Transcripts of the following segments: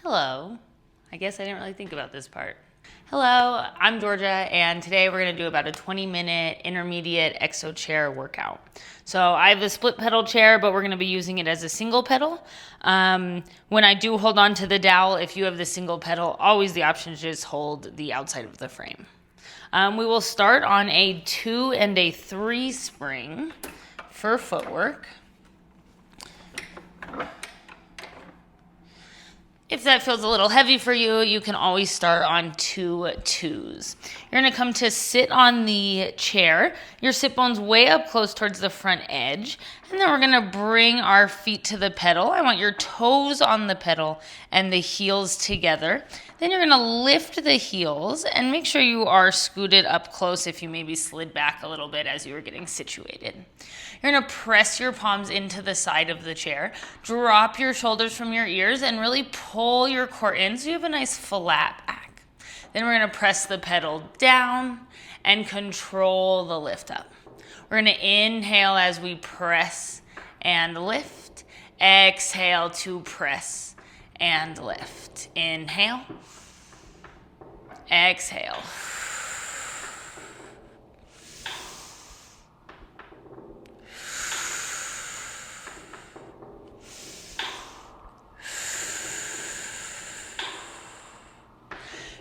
Hello. I guess I didn't really think about this part. Hello, I'm Georgia, and today we're going to do about a 20-minute intermediate exo chair workout. So I have a split pedal chair, but we're going to be using it as a single pedal. When I do hold on to the dowel, if you have the single pedal, always the option is just hold the outside of the frame. We will start on a 2 and a 3 spring for footwork. If that feels a little heavy for you, you can always start on 2 twos. You're gonna come to sit on the chair, your sit bones way up close towards the front edge, and then we're gonna bring our feet to the pedal. I want your toes on the pedal and the heels together. Then you're gonna lift the heels and make sure you are scooted up close if you maybe slid back a little bit as you were getting situated. You're gonna press your palms into the side of the chair, drop your shoulders from your ears, and really pull your core in so you have a nice flat back. Then we're gonna press the pedal down and control the lift up. We're gonna inhale as we press and lift. Exhale to press and lift. Inhale. Exhale.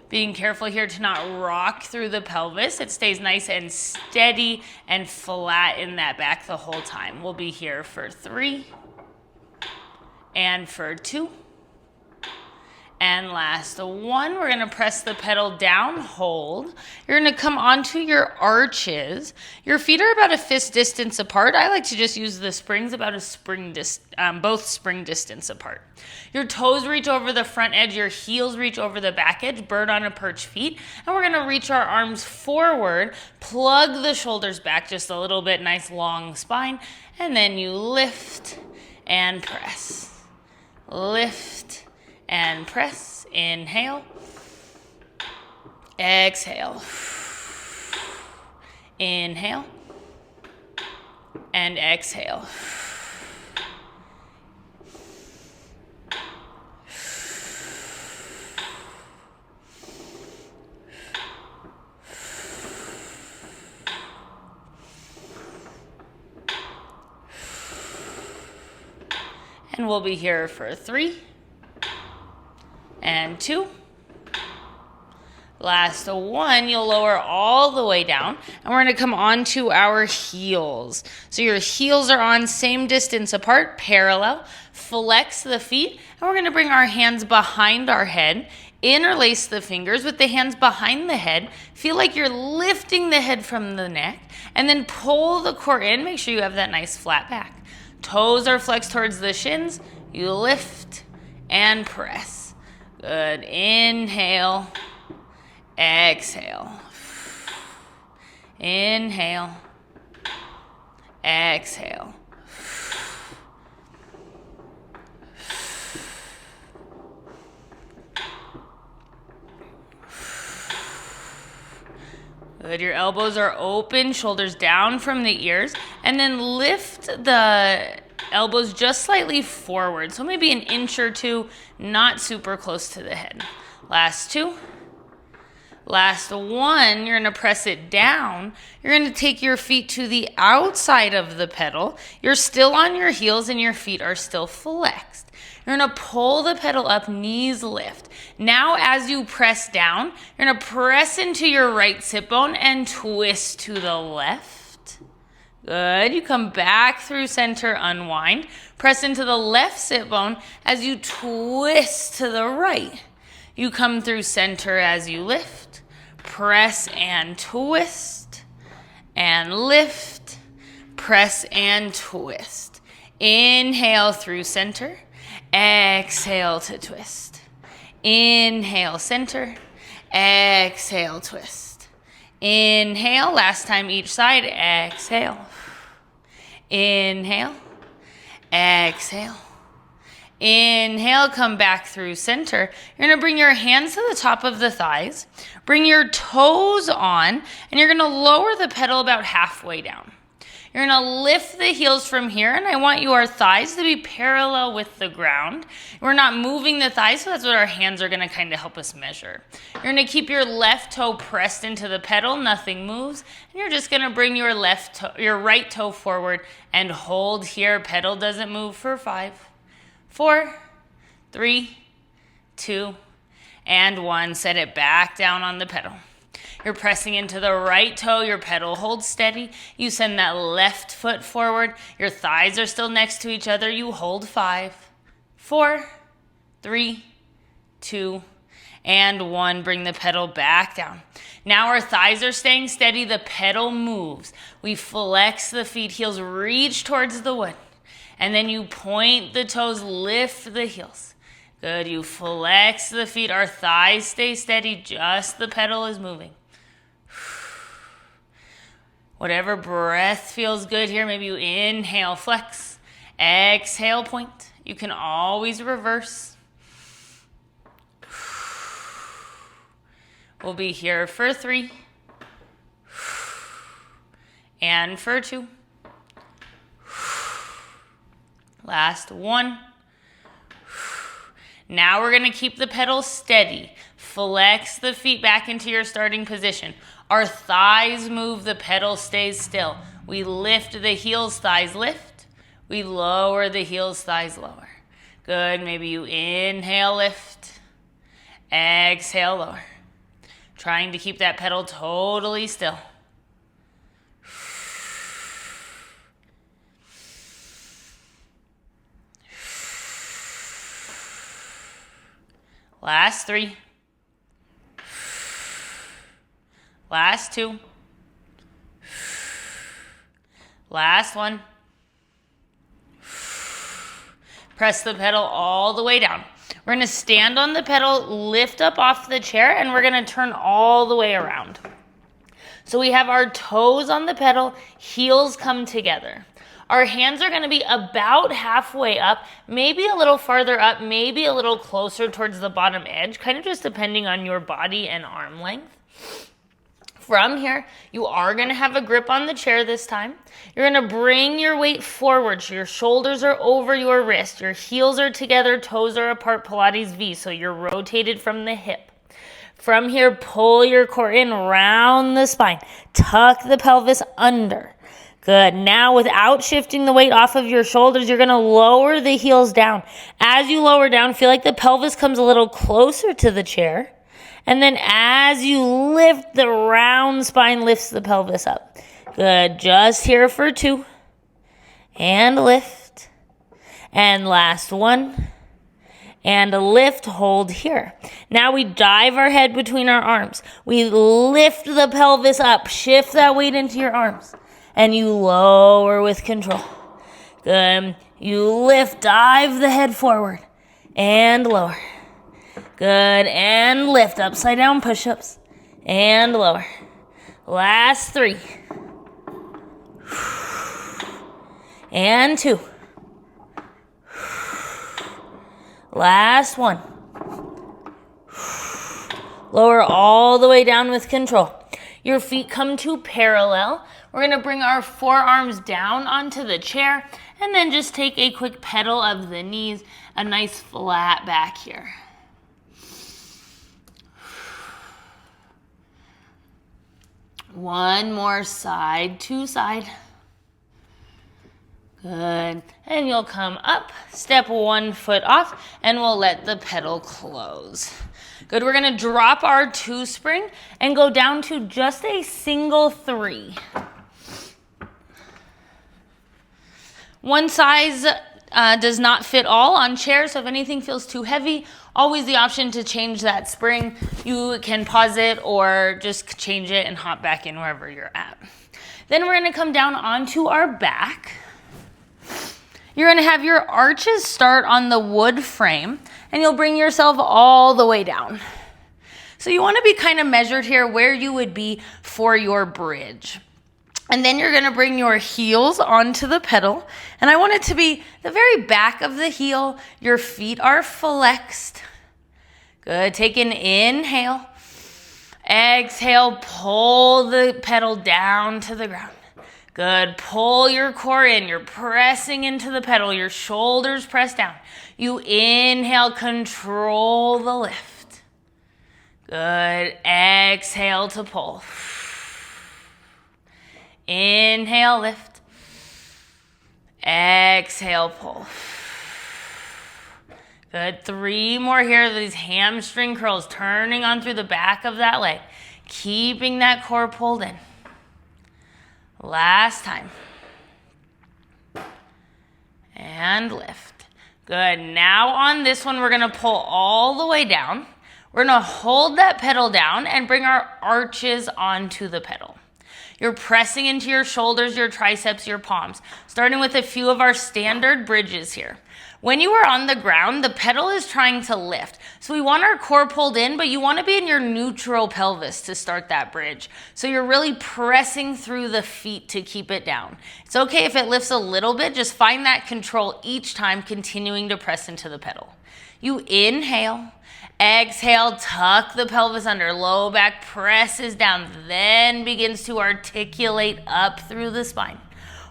Being careful here to not rock through the pelvis. It stays nice and steady and flat in that back the whole time. We'll be here for 3 and for 2. And last 1, we're gonna press the pedal down, hold. You're gonna come onto your arches. Your feet are about a fist distance apart. I like to just use the springs about both spring distance apart. Your toes reach over the front edge, your heels reach over the back edge, bird on a perch feet. And we're gonna reach our arms forward, plug the shoulders back just a little bit, nice long spine. And then you lift and press. Lift and press. Inhale. Exhale. Inhale. And exhale. And we'll be here for 3 and 2. Last 1, you'll lower all the way down, and we're gonna come onto our heels. So your heels are on same distance apart, parallel. Flex the feet, and we're gonna bring our hands behind our head, interlace the fingers with the hands behind the head. Feel like you're lifting the head from the neck, and then pull the core in. Make sure you have that nice flat back. Toes are flexed towards the shins. You lift and press. Good. Inhale. Exhale. Inhale. Exhale. Good. Your elbows are open, shoulders down from the ears, and then lift the elbows just slightly forward. So maybe an inch or 2, not super close to the head. Last 2. Last 1, you're gonna press it down. You're gonna take your feet to the outside of the pedal. You're still on your heels and your feet are still flexed. You're gonna pull the pedal up, knees lift. Now as you press down, you're gonna press into your right sit bone and twist to the left. Good. You come back through center, unwind. Press into the left sit bone as you twist to the right. You come through center as you lift. Press and twist. And lift. Press and twist. Inhale through center. Exhale to twist. Inhale, center. Exhale, twist. Inhale, last time each side. Exhale. Inhale. Exhale. Inhale, come back through center. You're gonna bring your hands to the top of the thighs. Bring your toes on, and you're gonna lower the pedal about halfway down. You're gonna lift the heels from here, and I want your thighs to be parallel with the ground. We're not moving the thighs, so that's what our hands are gonna kind of help us measure. You're gonna keep your left toe pressed into the pedal, nothing moves, and you're just gonna bring your your right toe forward and hold here. Pedal doesn't move for 5, 4, 3, 2, and 1. Set it back down on the pedal. You're pressing into the right toe, your pedal holds steady. You send that left foot forward. Your thighs are still next to each other. You hold 5, 4, 3, 2, and 1. Bring the pedal back down. Now our thighs are staying steady. The pedal moves. We flex the feet, heels reach towards the wood. And then you point the toes, lift the heels. Good, you flex the feet. Our thighs stay steady, just the pedal is moving. Whatever breath feels good here, maybe you inhale, flex, exhale, point. You can always reverse. We'll be here for 3 and for 2. Last 1. Now we're going to keep the pedal steady. Flex the feet back into your starting position. Our thighs move, the pedal stays still. We lift the heels, thighs lift. We lower the heels, thighs lower. Good, maybe you inhale, lift. Exhale, lower. Trying to keep that pedal totally still. Last 3. Last 2. Last 1. Press the pedal all the way down. We're going to stand on the pedal, lift up off the chair, and we're going to turn all the way around. So we have our toes on the pedal, heels come together. Our hands are going to be about halfway up, maybe a little farther up, maybe a little closer towards the bottom edge, kind of just depending on your body and arm length. From here, you are going to have a grip on the chair this time. You're going to bring your weight forward so your shoulders are over your wrist. Your heels are together, toes are apart, Pilates V, so you're rotated from the hip. From here, pull your core in, round the spine. Tuck the pelvis under. Good. Now, without shifting the weight off of your shoulders, you're going to lower the heels down. As you lower down, feel like the pelvis comes a little closer to the chair. And then as you lift, the round spine lifts the pelvis up. Good. Just here for 2. And lift. And last 1. And lift, hold here. Now we dive our head between our arms. We lift the pelvis up. Shift that weight into your arms. And you lower with control. Good. You lift, dive the head forward. And lower. Good, and lift, upside down push-ups, and lower. Last 3. And 2. Last 1. Lower all the way down with control. Your feet come to parallel. We're going to bring our forearms down onto the chair, and then just take a quick pedal of the knees, a nice flat back here. One more side to side. Good. And you'll come up, step 1 foot off, and we'll let the pedal close. Good. We're going to drop our 2 spring and go down to just a single 3. One size does not fit all on chairs, so if anything feels too heavy, always the option to change that spring. You can pause it or just change it and hop back in wherever you're at. Then we're going to come down onto our back. You're going to have your arches start on the wood frame, and you'll bring yourself all the way down. So you want to be kind of measured here where you would be for your bridge. And then you're going to bring your heels onto the pedal. And I want it to be the very back of the heel. Your feet are flexed. Good. Take an inhale. Exhale. Pull the pedal down to the ground. Good. Pull your core in. You're pressing into the pedal. Your shoulders press down. You inhale, control the lift. Good. Exhale to pull. Inhale, lift. Exhale, pull. Good. 3 more here. These hamstring curls turning on through the back of that leg. Keeping that core pulled in. Last time. And lift. Good. Now on this one, we're going to pull all the way down. We're going to hold that pedal down and bring our arches onto the pedal. You're pressing into your shoulders, your triceps, your palms, starting with a few of our standard bridges here. When you are on the ground, the pedal is trying to lift. So we want our core pulled in, but you want to be in your neutral pelvis to start that bridge. So you're really pressing through the feet to keep it down. It's okay if it lifts a little bit, just find that control each time, continuing to press into the pedal. You inhale, exhale, tuck the pelvis under, low back presses down, then begins to articulate up through the spine.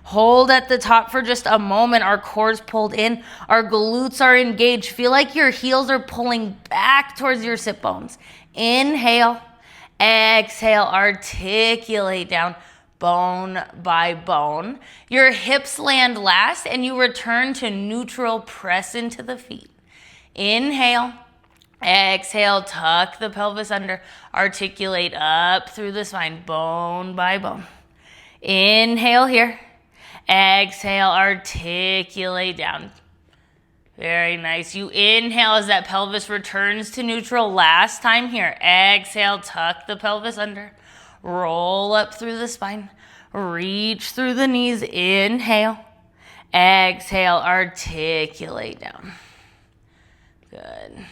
Hold at the top for just a moment. Our core's pulled in. Our glutes are engaged. Feel like your heels are pulling back towards your sit bones. Inhale, exhale, articulate down bone by bone. Your hips land last and you return to neutral, press into the feet. Inhale, exhale, tuck the pelvis under, articulate up through the spine, bone by bone. Inhale here. Exhale, articulate down. Very nice. You inhale as that pelvis returns to neutral. Last time here. Exhale, tuck the pelvis under. Roll up through the spine. Reach through the knees. Inhale. Exhale, articulate down. Good.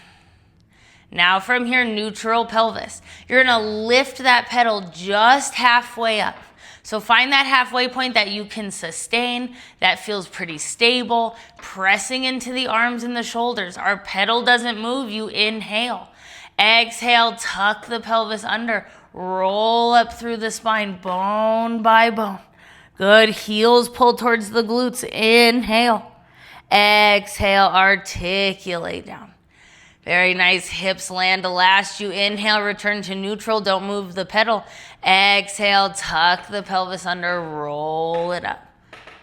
Now from here, neutral pelvis. You're going to lift that pedal just halfway up. So find that halfway point that you can sustain, that feels pretty stable, pressing into the arms and the shoulders. Our pedal doesn't move, you inhale. Exhale, tuck the pelvis under, roll up through the spine, bone by bone. Good, heels pull towards the glutes, inhale. Exhale, articulate down. Very nice. Hips land last. You inhale, return to neutral. Don't move the pedal. Exhale, tuck the pelvis under, roll it up.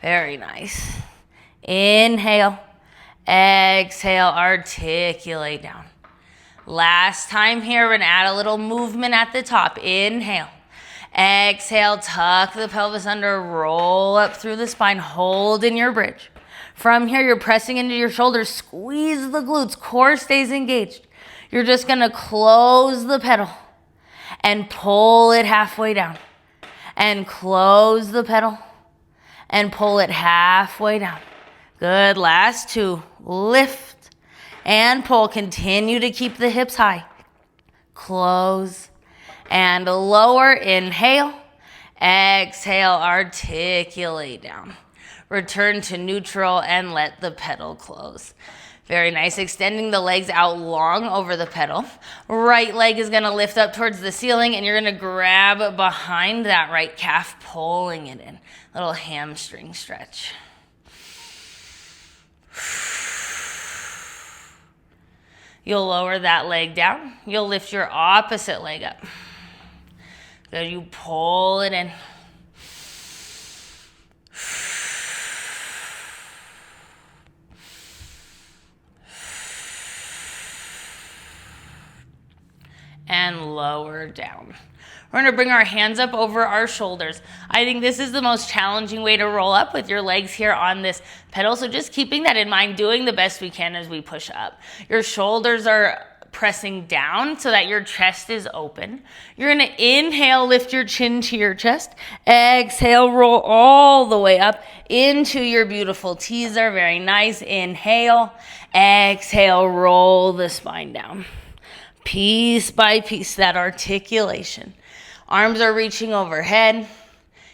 Very nice. Inhale, exhale, articulate down. Last time here, we're going to add a little movement at the top. Inhale, exhale, tuck the pelvis under, roll up through the spine, hold in your bridge. From here, you're pressing into your shoulders, squeeze the glutes, core stays engaged. You're just going to close the pedal and pull it halfway down. And close the pedal and pull it halfway down. Good, last 2. Lift and pull. Continue to keep the hips high. Close and lower. Inhale, exhale, articulate down. Return to neutral and let the pedal close. Very nice. Extending the legs out long over the pedal. Right leg is going to lift up towards the ceiling and you're going to grab behind that right calf, pulling it in. Little hamstring stretch. You'll lower that leg down. You'll lift your opposite leg up. Good. You pull it in. And lower down. We're going to bring our hands up over our shoulders. I think this is the most challenging way to roll up with your legs here on this pedal. So just keeping that in mind, doing the best we can as we push up. Your shoulders are pressing down so that your chest is open. You're going to inhale, lift your chin to your chest. Exhale, roll all the way up into your beautiful teaser. Very nice. Inhale, exhale, roll the spine down. Piece by piece, that articulation. Arms are reaching overhead.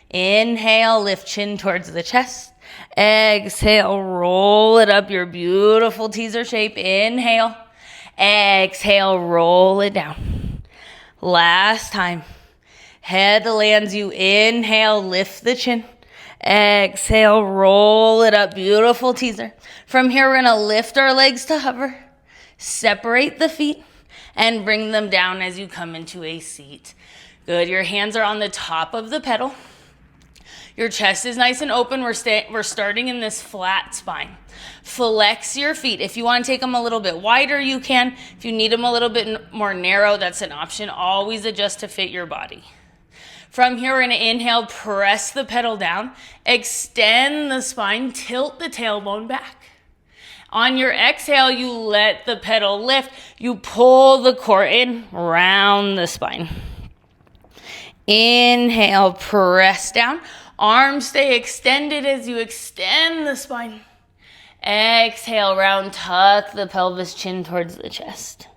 Inhale, lift chin towards the chest. Exhale, roll it up, your beautiful teaser shape. Inhale, exhale, roll it down. Last time. Head lands, you inhale, lift the chin. Exhale, roll it up. Beautiful teaser. From here, we're gonna lift our legs to hover, separate the feet, and bring them down as you come into a seat. Good, your hands are on the top of the pedal. Your chest is nice and open. We're starting in this flat spine. Flex your feet. If you want to take them a little bit wider, you can. If you need them a little bit more narrow, that's an option. Always adjust to fit your body. From here, we're going to inhale, press the pedal down, extend the spine, tilt the tailbone back. On your exhale, you let the pedal lift. You pull the core in, round the spine. Inhale, press down. Arms stay extended as you extend the spine. Exhale, round, tuck the pelvis, chin towards the chest.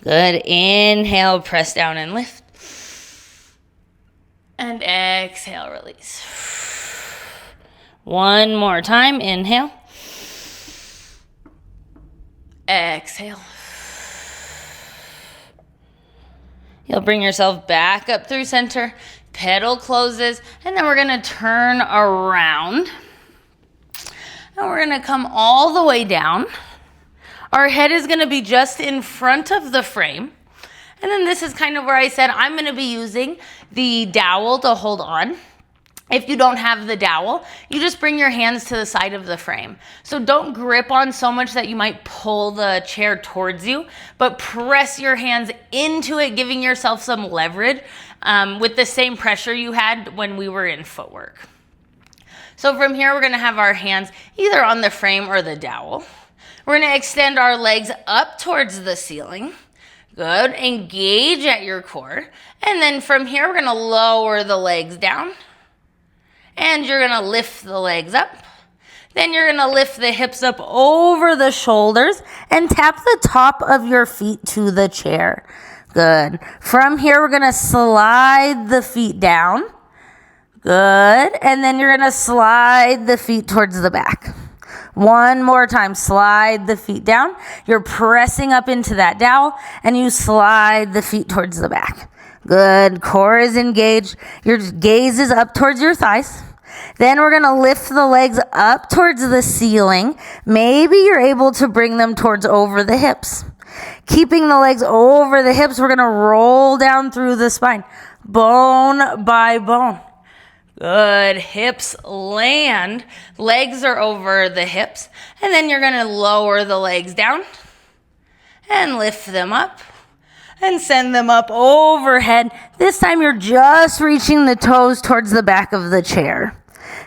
Good. Inhale, press down and lift. And exhale, release. One more time. Inhale. Exhale. You'll bring yourself back up through center. Pedal closes. And then we're going to turn around. And we're going to come all the way down. Our head is going to be just in front of the frame. And then this is kind of where I said I'm going to be using the dowel to hold on. If you don't have the dowel, you just bring your hands to the side of the frame. So don't grip on so much that you might pull the chair towards you, but press your hands into it, giving yourself some leverage with the same pressure you had when we were in footwork. So from here, we're going to have our hands either on the frame or the dowel. We're going to extend our legs up towards the ceiling. Good. Engage at your core. And then from here, we're going to lower the legs down. And you're going to lift the legs up. Then you're going to lift the hips up over the shoulders and tap the top of your feet to the chair. Good. From here, we're going to slide the feet down. Good. And then you're going to slide the feet towards the back. One more time, slide the feet down. You're pressing up into that dowel and you slide the feet towards the back. Good, core is engaged. Your gaze is up towards your thighs. Then we're gonna lift the legs up towards the ceiling. Maybe you're able to bring them towards over the hips. Keeping the legs over the hips, we're gonna roll down through the spine, bone by bone. Good. Hips land. Legs are over the hips. And then you're going to lower the legs down and lift them up and send them up overhead. This time you're just reaching the toes towards the back of the chair.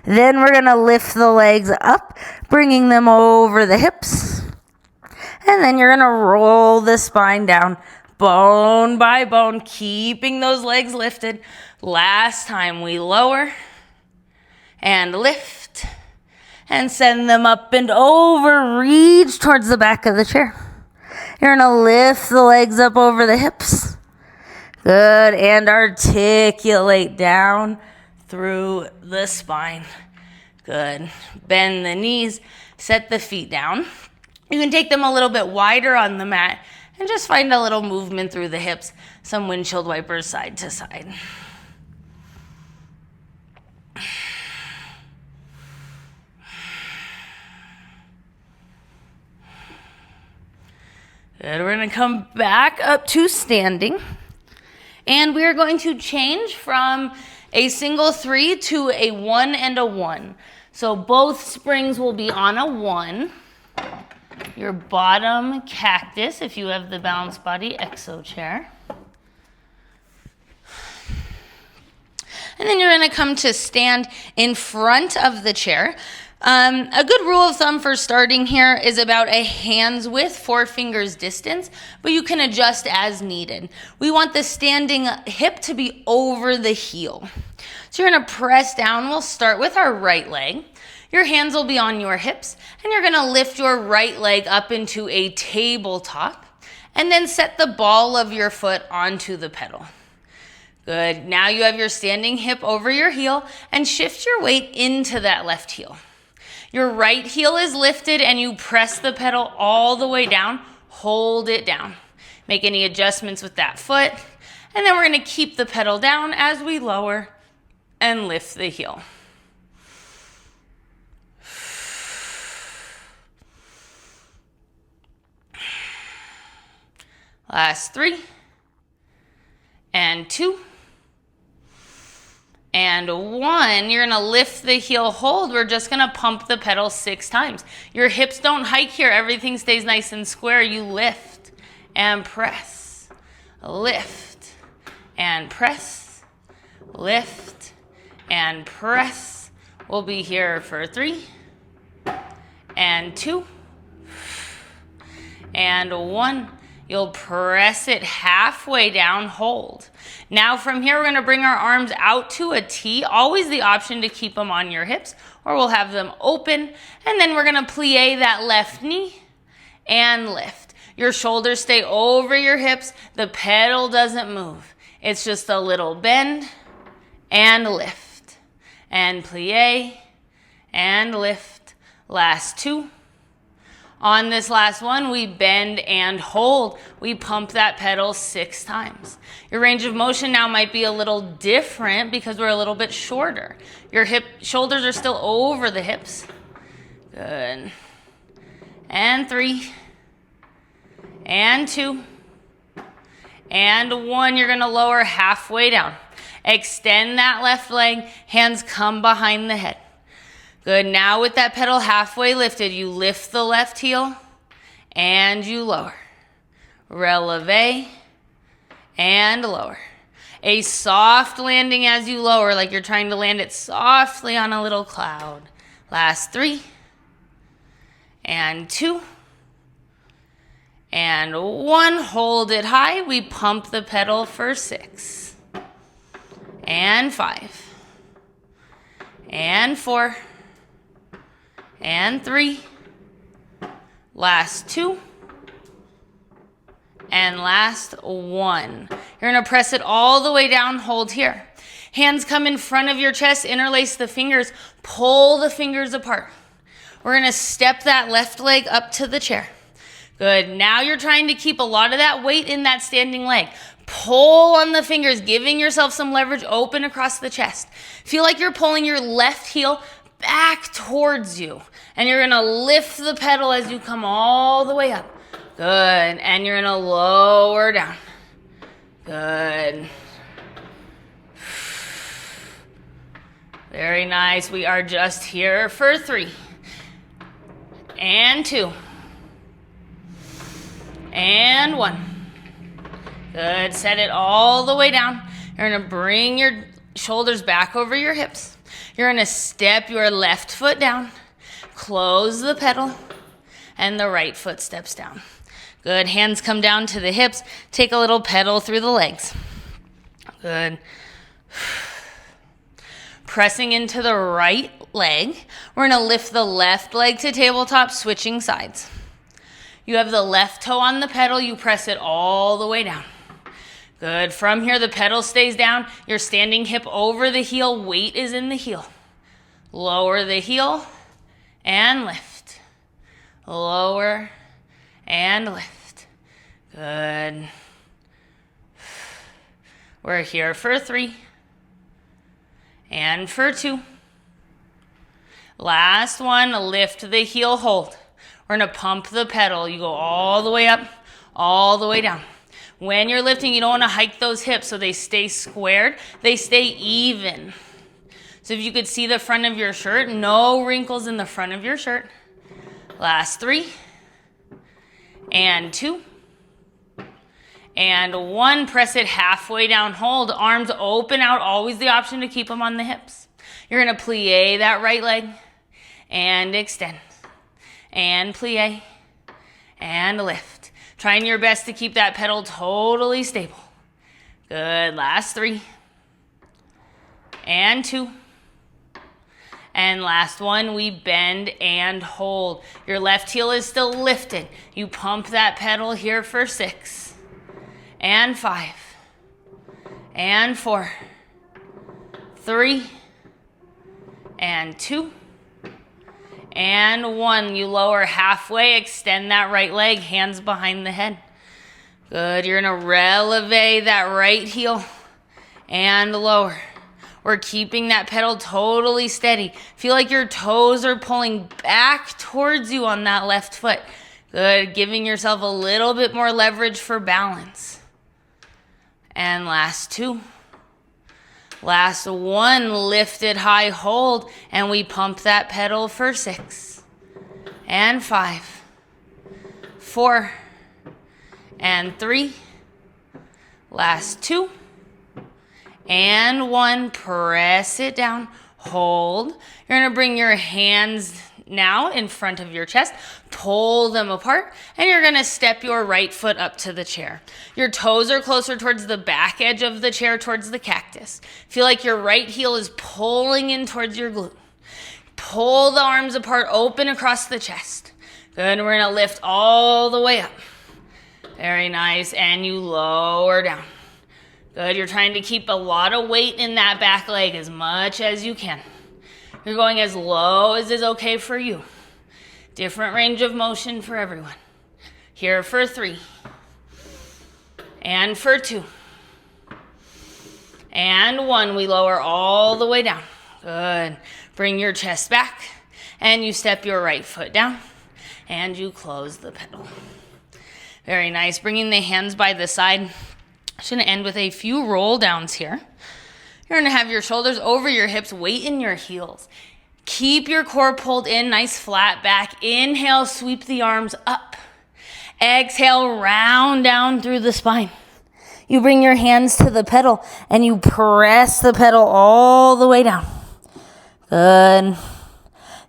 Then we're going to lift the legs up, bringing them over the hips. And then you're going to roll the spine down, bone by bone, keeping those legs lifted. Last time we lower and lift and send them up and over. Reach towards the back of the chair. You're going to lift the legs up over the hips. Good. And articulate down through the spine. Good. Bend the knees. Set the feet down. You can take them a little bit wider on the mat and just find a little movement through the hips. Some windshield wipers side to side. Good. We're going to come back up to standing. And we are going to change from a single 3 to a 1 and a 1. So both springs will be on a 1. Your bottom cactus, if you have the balanced body exo chair. And then you're going to come to stand in front of the chair. A good rule of thumb for starting here is about a hand's width, 4 fingers distance, but you can adjust as needed. We want the standing hip to be over the heel. So you're going to press down. We'll start with our right leg. Your hands will be on your hips, and you're going to lift your right leg up into a tabletop, and then set the ball of your foot onto the pedal. Good. Now you have your standing hip over your heel, and shift your weight into that left heel. Your right heel is lifted, and you press the pedal all the way down. Hold it down. Make any adjustments with that foot, and then we're going to keep the pedal down as we lower and lift the heel. Last 3. And 2. And 1. You're gonna lift the heel, hold. We're just gonna pump the pedal 6 times. Your hips don't hike here. Everything stays nice and square. You lift and press. Lift and press. Lift and press. We'll be here for 3 and 2 and 1. You'll press it halfway down, hold. Now from here, we're gonna bring our arms out to a T, always the option to keep them on your hips, or we'll have them open, and then we're gonna plie that left knee and lift. Your shoulders stay over your hips, the pedal doesn't move. It's just a little bend and lift, and plie and lift. Last 2. On this last one, we bend and hold. We pump that pedal 6 times. Your range of motion now might be a little different because we're a little bit shorter. Your shoulders are still over the hips. Good. And 3. And 2. And 1. You're gonna lower halfway down. Extend that left leg, hands come behind the head. Good, now with that pedal halfway lifted, you lift the left heel and you lower. Releve and lower. A soft landing as you lower, like you're trying to land it softly on a little cloud. Last 3 and 2 and 1. Hold it high. We pump the pedal for 6 and 5 and 4 and 3, last 2, and last 1. You're gonna press it all the way down, hold here. Hands come in front of your chest, interlace the fingers, pull the fingers apart. We're gonna step that left leg up to the chair. Good, now you're trying to keep a lot of that weight in that standing leg. Pull on the fingers, giving yourself some leverage, open across the chest. Feel like you're pulling your left heel back towards you. And you're gonna lift the pedal as you come all the way up. Good, and you're gonna lower down. Good. Very nice. We are just here for 3 and 2 and 1. Good, set it all the way down. You're gonna bring your shoulders back over your hips. You're gonna step your left foot down, close the pedal, and the right foot steps down. Good, hands come down to the hips. Take a little pedal through the legs. Good. Pressing into the right leg. We're gonna lift the left leg to tabletop, switching sides. You have the left toe on the pedal, you press it all the way down. Good, from here the pedal stays down, your standing hip over the heel, weight is in the heel. Lower the heel and lift. Lower and lift. Good. We're here for 3 and for 2. Last one, lift the heel, hold. We're gonna pump the pedal. You go all the way up, all the way down. When you're lifting, you don't wanna hike those hips so they stay squared, they stay even. So if you could see the front of your shirt, no wrinkles in the front of your shirt. Last 3 and 2 and 1. Press it halfway down, hold. Arms open out, always the option to keep them on the hips. You're gonna plie that right leg and extend and plie and lift. Trying your best to keep that pedal totally stable. Good, last 3 and 2 and last 1. We bend and hold. Your left heel is still lifted. You pump that pedal here for 6 and 5 and 4, 3 and 2 and 1. You lower halfway, extend that right leg, hands behind the head. Good, you're gonna releve that right heel and lower. We're keeping that pedal totally steady. Feel like your toes are pulling back towards you on that left foot. Good, giving yourself a little bit more leverage for balance. And last 2. Last 1, lift it high, hold, and we pump that pedal for 6. And 5. 4. And 3. Last 2. And 1, press it down, hold. You're gonna bring your hands now in front of your chest, pull them apart, and you're gonna step your right foot up to the chair. Your toes are closer towards the back edge of the chair, towards the cactus. Feel like your right heel is pulling in towards your glute. Pull the arms apart, open across the chest. Good, we're gonna lift all the way up. Very nice, and you lower down. Good, you're trying to keep a lot of weight in that back leg as much as you can. You're going as low as is okay for you. Different range of motion for everyone. Here for 3. And for 2. And 1, we lower all the way down. Good. Bring your chest back, and you step your right foot down, and you close the pedal. Very nice. Bringing the hands by the side. I'm just going to end with a few roll downs here. You're going to have your shoulders over your hips, weight in your heels. Keep your core pulled in, nice flat back. Inhale, sweep the arms up. Exhale, round down through the spine. You bring your hands to the pedal and you press the pedal all the way down. Good.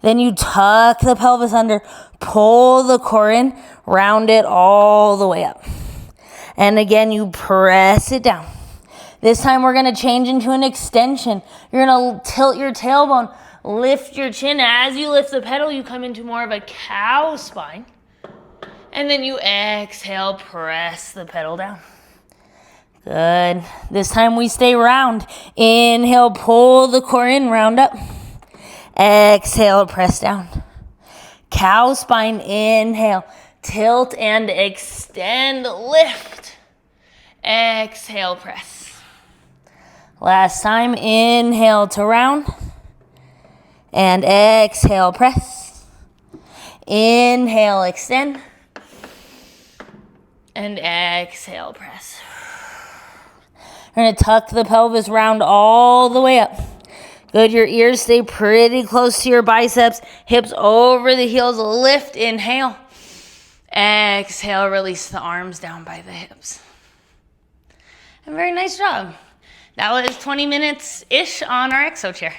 Then you tuck the pelvis under, pull the core in, round it all the way up. And again, you press it down. This time we're going to change into an extension. You're going to tilt your tailbone, lift your chin. As you lift the pedal, you come into more of a cow spine. And then you exhale, press the pedal down. Good. This time we stay round. Inhale, pull the core in, round up. Exhale, press down. Cow spine, inhale, tilt and extend, lift. Exhale, press. Last time, inhale to round. And exhale, press. Inhale, extend. And exhale, press. We're going to tuck the pelvis round all the way up. Good, your ears stay pretty close to your biceps. Hips over the heels, lift, inhale. Exhale, release the arms down by the hips. And very nice job. That was 20 minutes-ish on our exo chair.